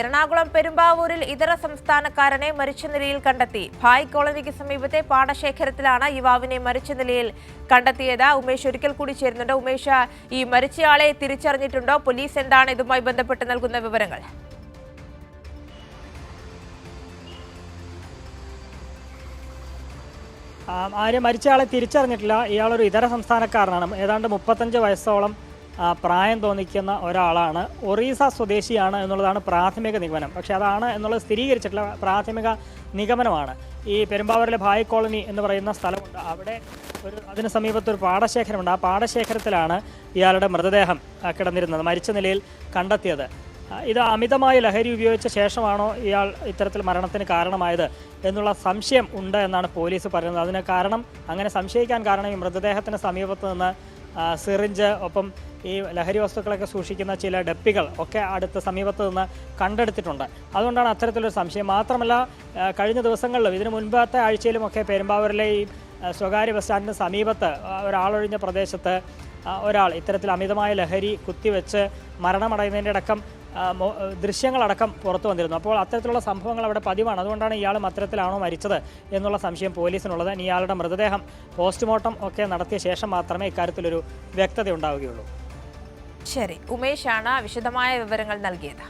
എറണാകുളം പെരുമ്പാവൂരിൽ ഇതര സംസ്ഥാനക്കാരനെ മരിച്ച നിലയിൽ കണ്ടെത്തി. ഭായ് കോളനിക്ക് സമീപത്തെ പാടശേഖരത്തിലാണ് യുവാവിനെ മരിച്ച നിലയിൽ കണ്ടെത്തിയത്. ഉമേഷ് ഒരിക്കൽ കൂടി ചേരുന്നുണ്ട്. ഉമേഷ്, ഈ മരിച്ചയാളെ തിരിച്ചറിഞ്ഞിട്ടുണ്ടോ? പോലീസ് എന്താണ് ഇതുമായി ബന്ധപ്പെട്ട് നൽകുന്ന വിവരങ്ങൾ? ആരും മരിച്ചയാളെ തിരിച്ചറിഞ്ഞിട്ടില്ല. ഇയാളൊരു ഇതര സംസ്ഥാനക്കാരനാണ്. ഏതാണ്ട് 35 വയസ്സോളം പ്രായം തോന്നിക്കുന്ന ഒരാളാണ്. ഒറീസ സ്വദേശിയാണ് എന്നുള്ളതാണ് പ്രാഥമിക നിഗമനം. പക്ഷേ അതാണ് എന്നുള്ളത് സ്ഥിരീകരിച്ചിട്ടുള്ള പ്രാഥമിക നിഗമനമാണ്. ഈ പെരുമ്പാവൂരിലെ ഭായ് കോളനി എന്ന് പറയുന്ന സ്ഥലമുണ്ട്. അവിടെ അതിന് സമീപത്തൊരു പാടശേഖരമുണ്ട്. ആ പാടശേഖരത്തിലാണ് ഇയാളുടെ മൃതദേഹം കിടന്നിരുന്നത്, മരിച്ച നിലയിൽ കണ്ടെത്തിയത്. ഇത് അമിതമായ ലഹരി ഉപയോഗിച്ച ശേഷമാണോ ഇയാൾ ഇത്തരത്തിൽ മരണത്തിന് കാരണമായത് എന്നുള്ള സംശയം ഉണ്ട് എന്നാണ് പോലീസ് പറയുന്നത്. അതിന് കാരണം, അങ്ങനെ സംശയിക്കാൻ കാരണം, ഈ മൃതദേഹത്തിന് സമീപത്ത് നിന്ന് സിറിഞ്ച്, ഒപ്പം ഈ ലഹരി വസ്തുക്കളൊക്കെ സൂക്ഷിക്കുന്ന ചില ഡപ്പികൾ ഒക്കെ അടുത്ത് സമീപത്ത് നിന്ന് കണ്ടെടുത്തിട്ടുണ്ട്. അതുകൊണ്ടാണ് അത്തരത്തിലൊരു സംശയം. മാത്രമല്ല, കഴിഞ്ഞ ദിവസങ്ങളിലും ഇതിനു മുൻപത്തെ ആഴ്ചയിലുമൊക്കെ പെരുമ്പാവൂരിലെ ഈ സ്വകാര്യ ബസ് സ്റ്റാൻഡിന് സമീപത്ത് ഒരാളൊഴിഞ്ഞ പ്രദേശത്ത് ഒരാൾ ഇത്തരത്തിൽ അമിതമായ ലഹരി കുത്തിവെച്ച് മരണമടയുന്നതിൻ്റെ അടക്കം ദൃശ്യങ്ങളടക്കം പുറത്തു വന്നിരുന്നു. അപ്പോൾ അത്തരത്തിലുള്ള സംഭവങ്ങൾ അവിടെ പതിവാണ്. അതുകൊണ്ടാണ് ഇയാളും അത്തരത്തിലാണോ മരിച്ചത് എന്നുള്ള സംശയം പോലീസിനുള്ളത്. ഇയാളുടെ മൃതദേഹം പോസ്റ്റ്മോർട്ടം ഒക്കെ നടത്തിയ ശേഷം മാത്രമേ ഇക്കാര്യത്തിലൊരു വ്യക്തത ഉണ്ടാവുകയുള്ളൂ. ശരി, ഉമേഷാണ് വിശദമായ വിവരങ്ങൾ നൽകിയത്.